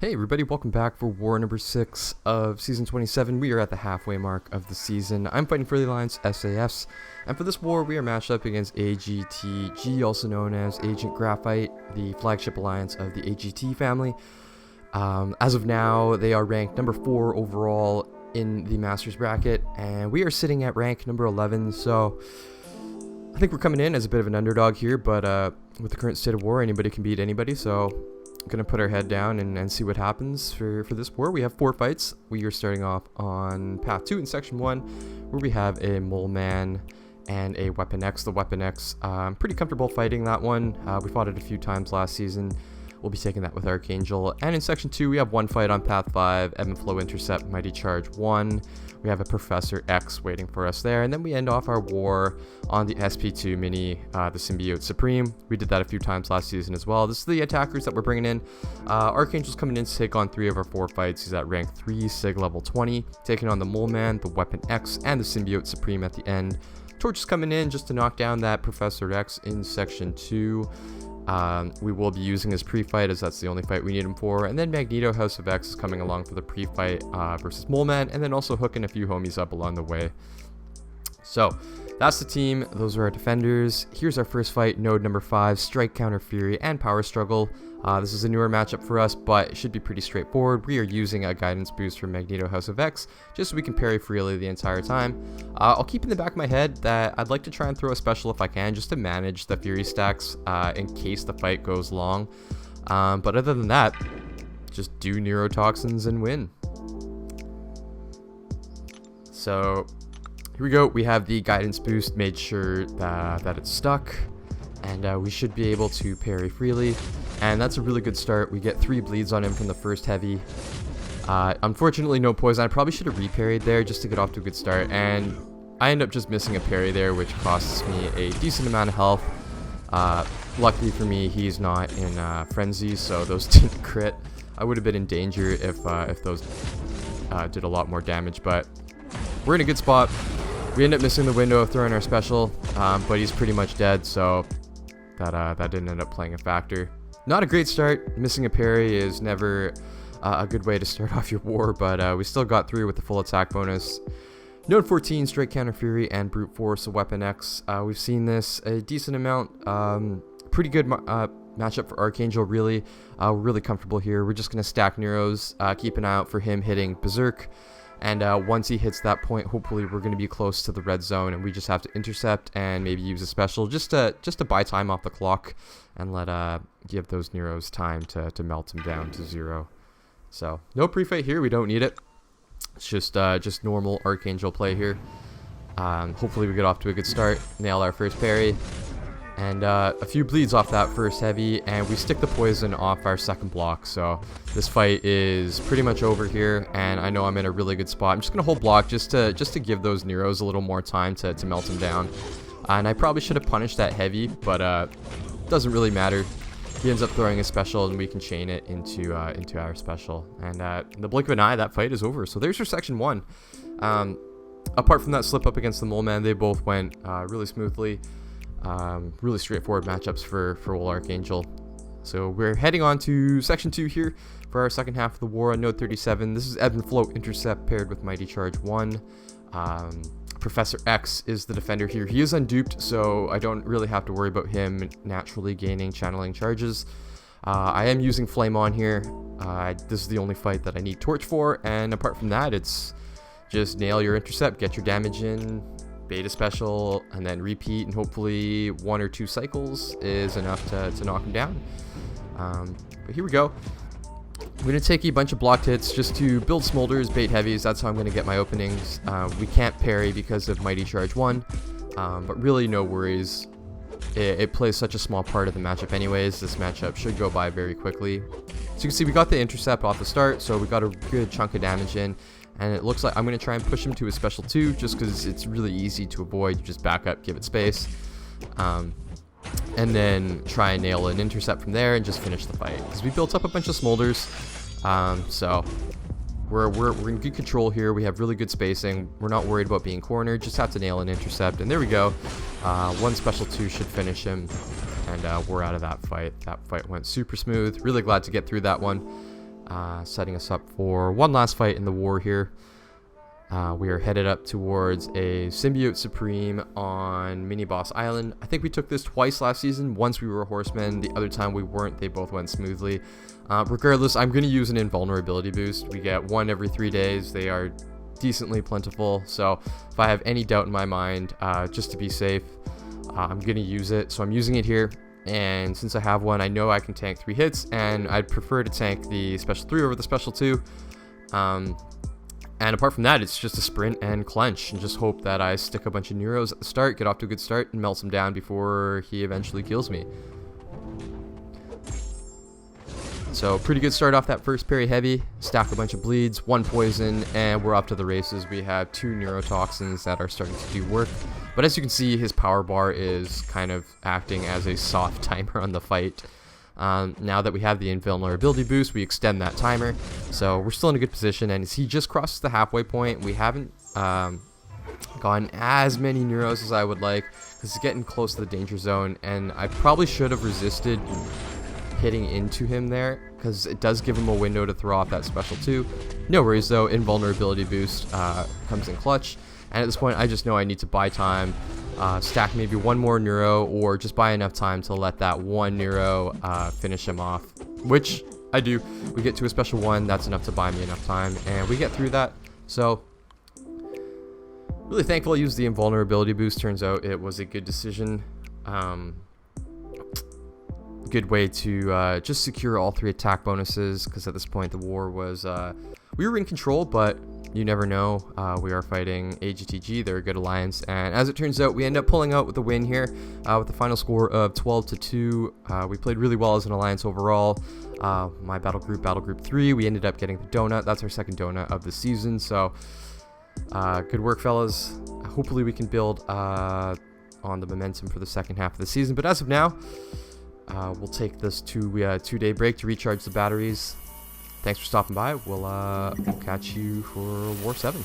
Hey everybody, welcome back for war number 6 of season 27. We are at the halfway mark of the season. I'm fighting for the alliance SAS, and for this war we are matched up against AGT, also known as Agent Graphite, the flagship alliance of the AGT family. As of now, they are ranked number 4 overall in the Masters bracket, and we are sitting at rank number 11, so I think we're coming in as a bit of an underdog here, but with the current state of war, anybody can beat anybody, so gonna put our head down and see what happens for this war. We have 4 fights. We are starting off on path 2 in section 1, where we have a Mole Man and a Weapon X. The Weapon X, I'm pretty comfortable fighting that one. We fought it a few times last season. We'll be taking that with Archangel. And in section 2, we have one fight on path 5, Ebb and Flow Intercept, Mighty Charge 1. We have a Professor X waiting for us there, and then we end off our war on the SP2 mini, the Sym Supreme. We did that a few times last season as well. This is the attackers that we're bringing in. Archangel's coming in to take on 3 of our 4 fights. He's at rank 3, Sig level 20, taking on the Mole Man, the Weapon X, and the Sym Supreme at the end. Torch is coming in just to knock down that Professor X in section 2. We will be using his pre-fight, as that's the only fight we need him for, and then Magneto, House of X, is coming along for the pre-fight versus Mole Man, and then also hooking a few homies up along the way. So that's the team. Those are our defenders. Here's our first fight, node number 5, Strike, Counter, Fury, and Power Struggle. This is a newer matchup for us, but it should be pretty straightforward. We are using a guidance boost from Magneto, House of X, just so we can parry freely the entire time. I'll keep in the back of my head that I'd like to try and throw a special if I can, just to manage the Fury stacks in case the fight goes long. But other than that, just do neurotoxins and win. So here we go. We have the guidance boost, made sure that it's stuck, and we should be able to parry freely. And that's a really good start. We get 3 bleeds on him from the first heavy. Unfortunately, no poison. I probably should have reparried there just to get off to a good start. And I end up just missing a parry there, which costs me a decent amount of health. Luckily for me, he's not in frenzy, so those didn't crit. I would have been in danger if those did a lot more damage, but we're in a good spot. We end up missing the window of throwing our special, but he's pretty much dead, so that didn't end up playing a factor. Not a great start. Missing a parry is never a good way to start off your war, but we still got through with the full attack bonus. Node 14, Strike, Counter, Fury, and Brute Force, a Weapon X. We've seen this a decent amount. Pretty good matchup for Archangel, really. We're really comfortable here. We're just going to stack Neuros, keep an eye out for him hitting Berserk. And once he hits that point, hopefully we're going to be close to the red zone, and we just have to intercept and maybe use a special just to buy time off the clock and let give those Neuros time to melt him down to 0. So no pre-fight here. We don't need it. It's just normal Archangel play here. Hopefully we get off to a good start, nail our first parry, and a few bleeds off that first heavy, and we stick the poison off our second block. So this fight is pretty much over here, and I know I'm in a really good spot. I'm just gonna hold block just to give those Neuros a little more time to melt them down. And I probably should have punished that heavy, but doesn't really matter. He ends up throwing a special, and we can chain it into our special. And in the blink of an eye, that fight is over. So there's your section 1. Apart from that slip up against the Mole Man, they both went really smoothly. Really straightforward matchups for old Archangel. So we're heading on to section 2 here for our second half of the war on node 37. This is Ebb and Flow Intercept paired with Mighty Charge 1. Professor X is the defender here. He is unduped, so I don't really have to worry about him naturally gaining channeling charges. I am using Flame on here. This is the only fight that I need Torch for, and apart from that, it's just nail your intercept, get your damage in, beta special, and then repeat, and hopefully 1 or 2 cycles is enough to knock him down. But here we go. I'm going to take a bunch of blocked hits just to build smolders, bait heavies. That's how I'm going to get my openings. We can't parry because of Mighty Charge 1, but really no worries. It plays such a small part of the matchup anyways. This matchup should go by very quickly. So you can see we got the intercept off the start, so we got a good chunk of damage in. And it looks like I'm going to try and push him to a special 2 just because it's really easy to avoid. You just back up, give it space, and then try and nail an intercept from there and just finish the fight. Because we built up a bunch of smolders, so we're in good control here. We have really good spacing. We're not worried about being cornered. Just have to nail an intercept, and there we go. 1 special 2 should finish him, and we're out of that fight. That fight went super smooth. Really glad to get through that one. setting us up for one last fight in the war here. We are headed up towards a Sym Supreme on Mini Boss Island. I think we took this twice last season. Once we were horsemen, the other time we weren't. They both went smoothly. Regardless, I'm going to use an invulnerability boost. We get one every 3 days. They are decently plentiful, so if I have any doubt in my mind, just to be safe, I'm going to use it. So I'm using it here, and since I have one, I know I can tank 3 hits, and I'd prefer to tank the special 3 over the special 2. And apart from that, it's just a sprint and clench, and just hope that I stick a bunch of Neuros at the start, get off to a good start, and melt him down before he eventually kills me. So pretty good start off that first parry heavy, stack a bunch of bleeds, 1 poison, and we're up to the races. We have 2 neurotoxins that are starting to do work. But as you can see, his power bar is kind of acting as a soft timer on the fight. Now that we have the invulnerability boost, we extend that timer, so we're still in a good position. And as he just crosses the halfway point, we haven't gotten as many Neuros as I would like, because it's getting close to the danger zone, and I probably should have resisted hitting into him there, because it does give him a window to throw off that special 2. No worries though, invulnerability boost comes in clutch, and at this point I just know I need to buy time, stack maybe 1 more Neuro, or just buy enough time to let that 1 Neuro finish him off, which I do. We get to a special 1, that's enough to buy me enough time, and we get through that. So really thankful I used the invulnerability boost. Turns out it was a good decision. Good way to just secure all 3 attack bonuses, because at this point the war was we were in control, but you never know. We are fighting AGT. They're a good alliance, and as it turns out, we end up pulling out with the win here with the final score of 12-2. We played really well as an alliance overall. My battle group 3, we ended up getting the donut. That's our 2nd donut of the season, so good work, fellas. Hopefully we can build on the momentum for the second half of the season, but as of now, we'll take this 2-day break to recharge the batteries. Thanks for stopping by. We'll catch you for War 7.